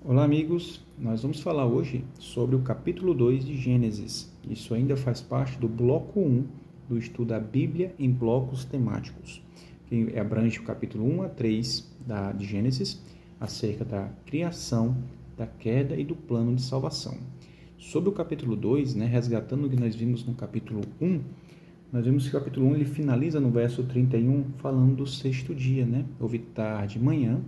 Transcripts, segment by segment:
Olá, amigos. Nós vamos falar hoje sobre o capítulo 2 de Gênesis. Isso ainda faz parte do bloco 1 do estudo da Bíblia em blocos temáticos, que abrange o capítulo 1 a 3 de Gênesis, acerca da criação, da queda e do plano de salvação. Sobre o capítulo 2, resgatando o que nós vimos no capítulo 1, nós vimos que o capítulo 1 ele finaliza no verso 31 falando do sexto dia, Houve tarde e manhã,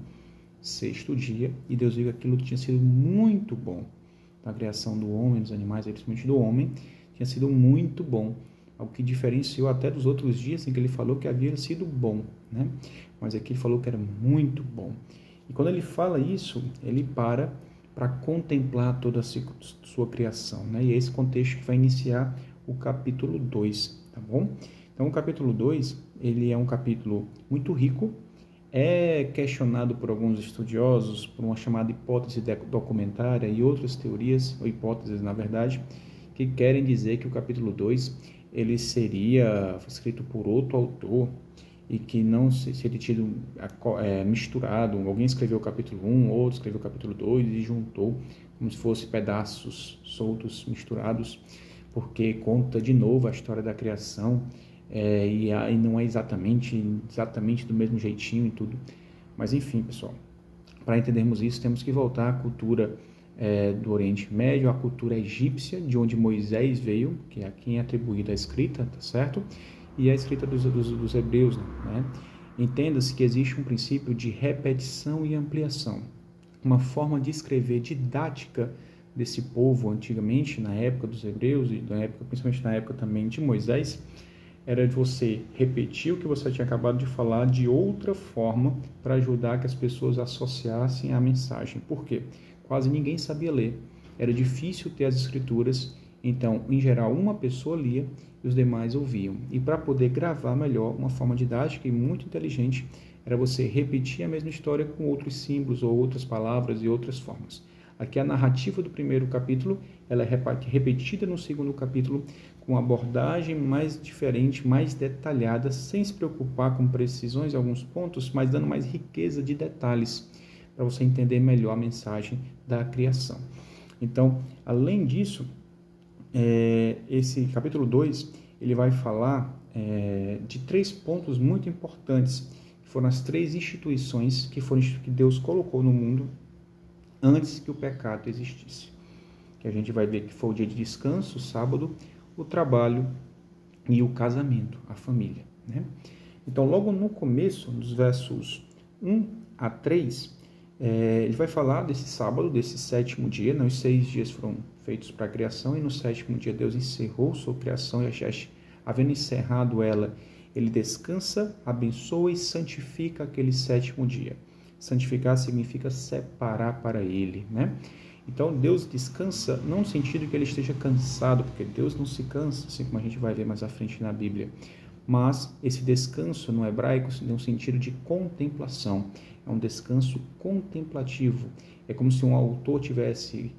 sexto dia, e Deus viu que aquilo tinha sido muito bom. A criação do homem, dos animais, principalmente do homem, tinha sido muito bom. Algo que diferenciou até dos outros dias em que ele falou que havia sido bom, Mas aqui ele falou que era muito bom. E quando ele fala isso, ele para contemplar toda a sua criação, E é esse contexto que vai iniciar o capítulo 2, tá bom? Então, o capítulo 2, ele é um capítulo muito rico. É questionado por alguns estudiosos por uma chamada hipótese documentária e outras teorias, ou hipóteses na verdade, que querem dizer que o capítulo 2 ele seria escrito por outro autor e que não seria tido misturado. Alguém escreveu o capítulo 1, outro escreveu o capítulo 2 e juntou como se fossem pedaços soltos, misturados, porque conta de novo a história da criação. E não é exatamente do mesmo jeitinho e tudo. Mas enfim, pessoal, para entendermos isso, temos que voltar à cultura do Oriente Médio, à cultura egípcia, de onde Moisés veio, que é a quem é atribuída a escrita, tá certo? E a escrita dos hebreus, Entenda-se que existe um princípio de repetição e ampliação, uma forma de escrever didática desse povo antigamente, na época dos hebreus e principalmente na época também de Moisés, era de você repetir o que você tinha acabado de falar de outra forma para ajudar que as pessoas associassem a mensagem. Por quê? Quase ninguém sabia ler. Era difícil ter as escrituras, então, em geral, uma pessoa lia e os demais ouviam. E para poder gravar melhor, uma forma didática e muito inteligente era você repetir a mesma história com outros símbolos ou outras palavras e outras formas. Aqui a narrativa do primeiro capítulo ela é repetida no segundo capítulo com uma abordagem mais diferente, mais detalhada, sem se preocupar com precisões em alguns pontos, mas dando mais riqueza de detalhes para você entender melhor a mensagem da criação. Então, além disso, esse capítulo 2 ele vai falar de 3 pontos muito importantes, que foram as 3 instituições que Deus colocou no mundo antes que o pecado existisse. Que a gente vai ver que foi o dia de descanso, o sábado, o trabalho e o casamento, a família. Então, logo no começo, dos versos 1 a 3, ele vai falar desse sábado, desse sétimo dia. Os 6 dias foram feitos para a criação e no sétimo dia Deus encerrou sua criação e havendo encerrado ela, ele descansa, abençoa e santifica aquele sétimo dia. Santificar significa separar para ele, Então, Deus descansa não no sentido que ele esteja cansado, porque Deus não se cansa, assim como a gente vai ver mais à frente na Bíblia. Mas esse descanso no hebraico tem um sentido de contemplação. É um descanso contemplativo. É como se um autor tivesse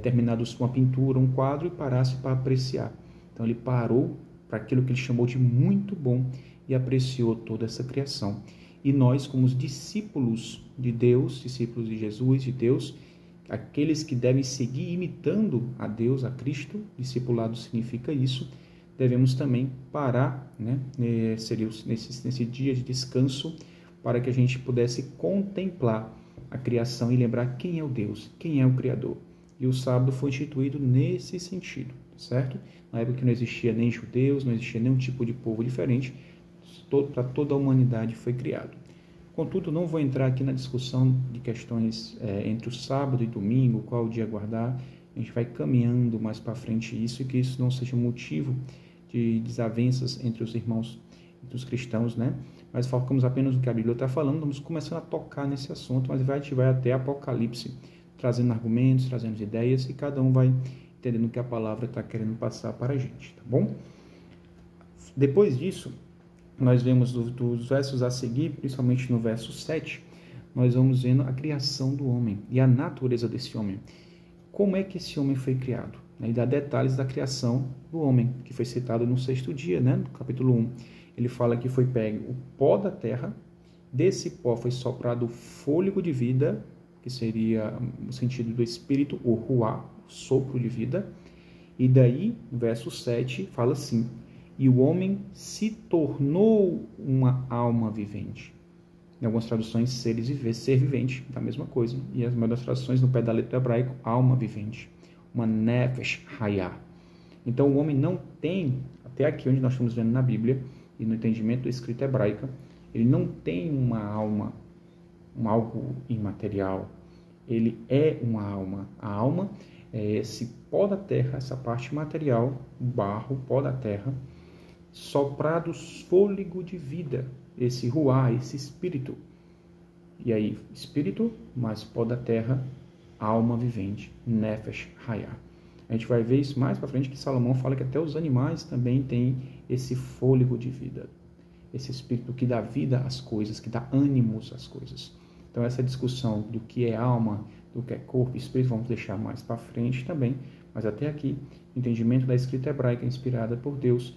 terminado uma pintura, um quadro e parasse para apreciar. Então, ele parou para aquilo que ele chamou de muito bom e apreciou toda essa criação. E nós, como os discípulos de Deus, discípulos de Jesus, de Deus, aqueles que devem seguir imitando a Deus, a Cristo, discipulado significa isso, devemos também parar, seria nesse dia de descanso, para que a gente pudesse contemplar a criação e lembrar quem é o Deus, quem é o Criador. E o sábado foi instituído nesse sentido, certo? Na época que não existia nem judeus, não existia nenhum tipo de povo diferente, para toda a humanidade foi criado. Contudo, não vou entrar aqui na discussão de questões entre o sábado e domingo, qual dia guardar. A gente vai caminhando mais para frente isso, e que isso não seja motivo de desavenças entre os irmãos, entre os cristãos, Mas focamos apenas no que a Bíblia está falando, vamos começando a tocar nesse assunto, mas a gente vai até Apocalipse, trazendo argumentos, trazendo ideias, e cada um vai entendendo o que a palavra está querendo passar para a gente, tá bom? Depois disso, nós vemos dos versos a seguir, principalmente no verso 7, nós vamos vendo a criação do homem e a natureza desse homem. Como é que esse homem foi criado? E dá detalhes da criação do homem, que foi citado no sexto dia, no capítulo 1. Ele fala que foi pego o pó da terra, desse pó foi soprado o fôlego de vida, que seria o sentido do espírito, o ruá, sopro de vida. E daí, no verso 7, fala assim: e o homem se tornou uma alma vivente. Em algumas traduções, ser vivente, da mesma coisa. E as maioria das traduções, no pé da letra hebraico, alma vivente. Uma nefesh hayah. Então, o homem não tem, até aqui onde nós estamos vendo na Bíblia, e no entendimento da escrita hebraica, ele não tem uma alma, algo imaterial. Ele é uma alma. A alma é esse pó da terra, essa parte material, o barro, o pó da terra, soprado fôlego de vida, esse ruá, esse espírito. E aí, espírito, mais pó da terra, alma vivente, nefesh hayah. A gente vai ver isso mais para frente, que Salomão fala que até os animais também têm esse fôlego de vida, esse espírito que dá vida às coisas, que dá ânimos às coisas. Então, essa discussão do que é alma, do que é corpo e espírito, vamos deixar mais para frente também, mas até aqui, o entendimento da escrita hebraica inspirada por Deus,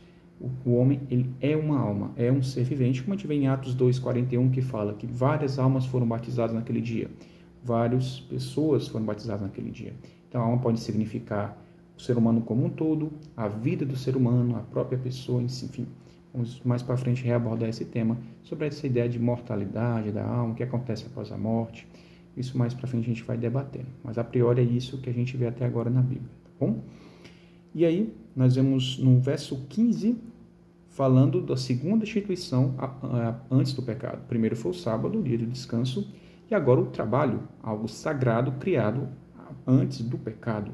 o homem, ele é uma alma, é um ser vivente, como a gente vê em Atos 2:41, que fala que várias almas foram batizadas naquele dia, várias pessoas foram batizadas naquele dia. Então, a alma pode significar o ser humano como um todo, a vida do ser humano, a própria pessoa, enfim. Vamos mais para frente reabordar esse tema, sobre essa ideia de mortalidade da alma, o que acontece após a morte. Isso mais para frente a gente vai debater. Mas a priori é isso que a gente vê até agora na Bíblia, tá bom? E aí, nós vemos no verso 15, falando da segunda instituição antes do pecado. Primeiro foi o sábado, o dia de descanso, e agora o trabalho, algo sagrado criado antes do pecado.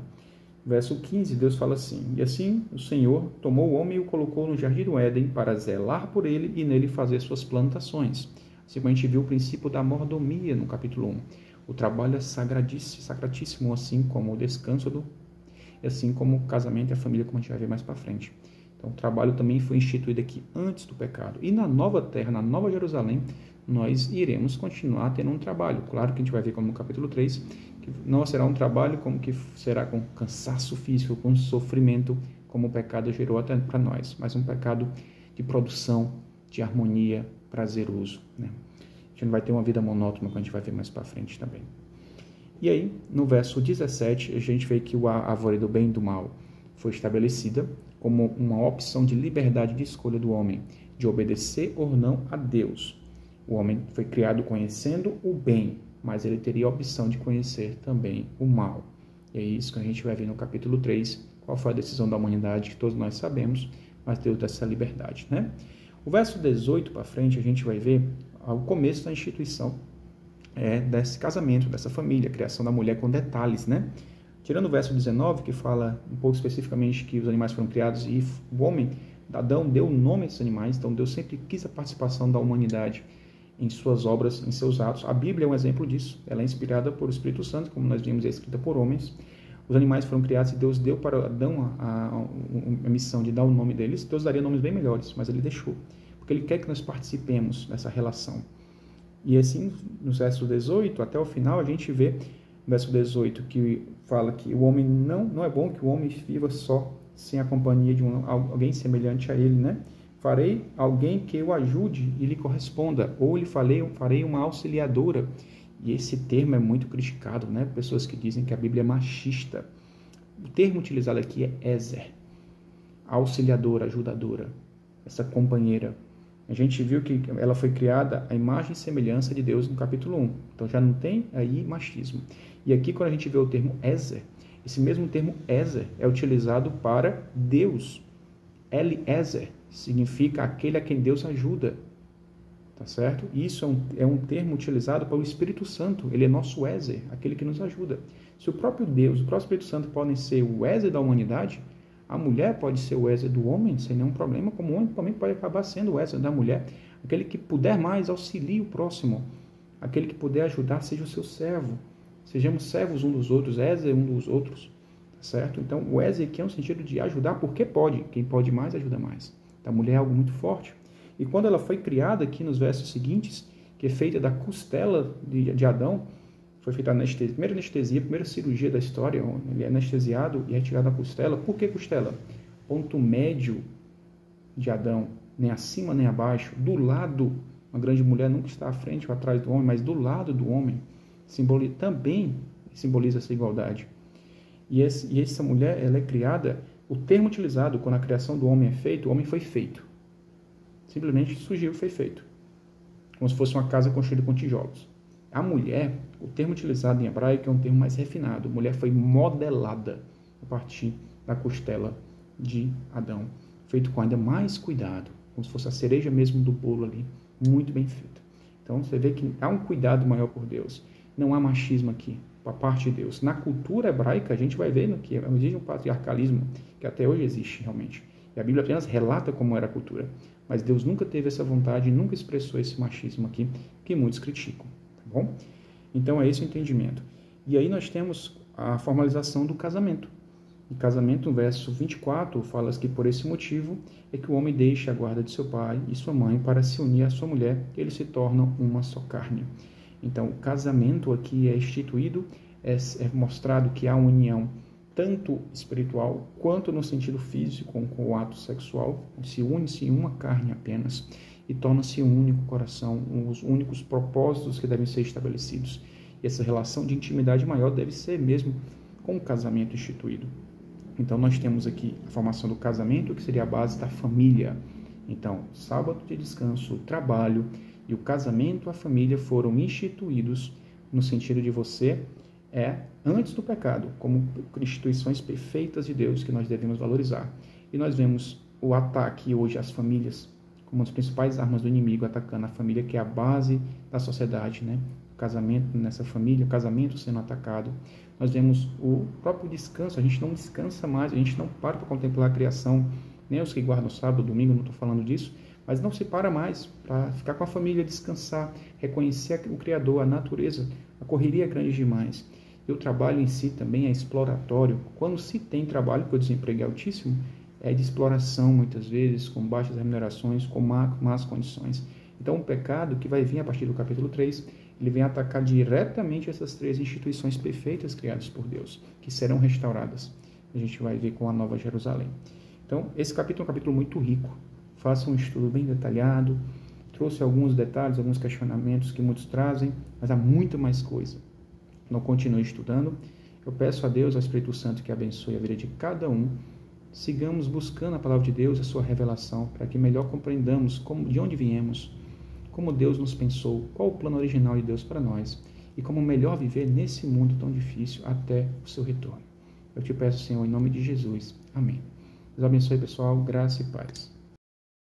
Verso 15, Deus fala assim: e assim o Senhor tomou o homem e o colocou no jardim do Éden para zelar por ele e nele fazer suas plantações. Assim como a gente viu o princípio da mordomia no capítulo 1. O trabalho é sacratíssimo, assim como o descanso, assim como o casamento e a família, como a gente vai ver mais para frente. Então, o trabalho também foi instituído aqui antes do pecado. E na nova terra, na nova Jerusalém, nós iremos continuar tendo um trabalho. Claro que a gente vai ver como no capítulo 3, que não será um trabalho como que será com cansaço físico, com sofrimento, como o pecado gerou até para nós, mas um pecado de produção, de harmonia, prazeroso, né? A gente não vai ter uma vida monótona, como a gente vai ver mais para frente também. E aí, no verso 17, a gente vê que a árvore do bem e do mal foi estabelecida como uma opção de liberdade de escolha do homem, de obedecer ou não a Deus. O homem foi criado conhecendo o bem, mas ele teria a opção de conhecer também o mal. E é isso que a gente vai ver no capítulo 3, qual foi a decisão da humanidade, que todos nós sabemos, mas Deus dá essa liberdade, né? O verso 18 para frente, a gente vai ver o começo da instituição desse casamento, dessa família, a criação da mulher com detalhes, né? Tirando o verso 19, que fala um pouco especificamente que os animais foram criados e o homem, Adão, deu o nome a esses animais, então Deus sempre quis a participação da humanidade em suas obras, em seus atos. A Bíblia é um exemplo disso, ela é inspirada por Espírito Santo, como nós vimos, é escrita por homens. Os animais foram criados e Deus deu para Adão a missão de dar o nome deles. Deus daria nomes bem melhores, mas ele deixou, porque ele quer que nós participemos dessa relação. E assim, no verso 18, até o final, a gente vê, no verso 18, que fala que o homem não é bom que o homem viva só, sem a companhia de alguém semelhante a ele, né? Farei alguém que o ajude e lhe corresponda, ou lhe farei uma auxiliadora. E esse termo é muito criticado, né? Pessoas que dizem que a Bíblia é machista. O termo utilizado aqui é Ezer, auxiliadora, ajudadora, essa companheira. A gente viu que ela foi criada à imagem e semelhança de Deus no capítulo 1. Então já não tem aí machismo. E aqui quando a gente vê o termo Ezer, esse mesmo termo Ezer é utilizado para Deus. Eliezer significa aquele a quem Deus ajuda. Tá certo? Isso é um termo utilizado pelo Espírito Santo. Ele é nosso Ezer, aquele que nos ajuda. Se o próprio Deus, o próprio Espírito Santo podem ser o Ezer da humanidade, a mulher pode ser o Ezer do homem, sem nenhum problema, como o homem também pode acabar sendo o Ezer da mulher. Aquele que puder mais, auxilie o próximo. Aquele que puder ajudar, seja o seu servo. Sejamos servos um dos outros, Ezer um dos outros. Tá certo? Então, o Ezer aqui é um sentido de ajudar porque pode. Quem pode mais, ajuda mais. Então, a mulher é algo muito forte. E quando ela foi criada aqui nos versos seguintes, que é feita da costela de Adão, foi feita a primeira anestesia, a primeira cirurgia da história, onde ele é anestesiado e retirado a costela. Por que costela? Ponto médio de Adão, nem acima nem abaixo, do lado, uma grande mulher nunca está à frente ou atrás do homem, mas do lado do homem. também simboliza essa igualdade. E essa mulher, ela é criada, o termo utilizado quando a criação do homem é feito, o homem foi feito. Simplesmente surgiu e foi feito. Como se fosse uma casa construída com tijolos. A mulher, o termo utilizado em hebraico é um termo mais refinado. Mulher foi modelada a partir da costela de Adão. Feito com ainda mais cuidado, como se fosse a cereja mesmo do bolo ali, muito bem feita. Então você vê que há um cuidado maior por Deus. Não há machismo aqui, por parte de Deus. Na cultura hebraica, a gente vai ver que existe um patriarcalismo, que até hoje existe realmente. E a Bíblia apenas relata como era a cultura. Mas Deus nunca teve essa vontade, nunca expressou esse machismo aqui, que muitos criticam. Tá bom? Então é esse o entendimento. E aí nós temos a formalização do casamento. Em casamento, no verso 24, fala que por esse motivo é que o homem deixa a guarda de seu pai e sua mãe para se unir à sua mulher, e eles se tornam uma só carne. Então, o casamento aqui é instituído, é mostrado que há uma união tanto espiritual quanto no sentido físico com o ato sexual, se une-se em uma carne apenas e torna-se um único coração, os únicos propósitos que devem ser estabelecidos. E essa relação de intimidade maior deve ser mesmo com o casamento instituído. Então, nós temos aqui a formação do casamento, que seria a base da família. Então, sábado de descanso, o trabalho e o casamento, a família foram instituídos no sentido de você antes do pecado, como instituições perfeitas de Deus que nós devemos valorizar. E nós vemos o ataque hoje às famílias como uma das principais armas do inimigo, atacando a família, que é a base da sociedade, né? O casamento nessa família, o casamento sendo atacado. Nós vemos o próprio descanso, a gente não descansa mais, a gente não para contemplar a criação, nem os que guardam sábado, domingo, não estou falando disso, mas não se para mais para ficar com a família, descansar, reconhecer o Criador, a natureza. A correria é grande demais. E o trabalho em si também é exploratório. Quando se tem trabalho, porque o desemprego é altíssimo, é de exploração muitas vezes, com baixas remunerações, com más condições. Então o pecado que vai vir a partir do capítulo 3, ele vem atacar diretamente essas três instituições perfeitas criadas por Deus, que serão restauradas. A gente vai ver com a Nova Jerusalém. Então esse capítulo é um capítulo muito rico. Faça um estudo bem detalhado. Trouxe alguns detalhes, alguns questionamentos que muitos trazem, mas há muito mais coisa. Não continue estudando. Eu peço a Deus, ao Espírito Santo, que abençoe a vida de cada um. Sigamos buscando a palavra de Deus, a sua revelação, para que melhor compreendamos de onde viemos, como Deus nos pensou, qual o plano original de Deus para nós e como melhor viver nesse mundo tão difícil até o seu retorno. Eu te peço, Senhor, em nome de Jesus. Amém. Deus abençoe, pessoal. Graça e paz.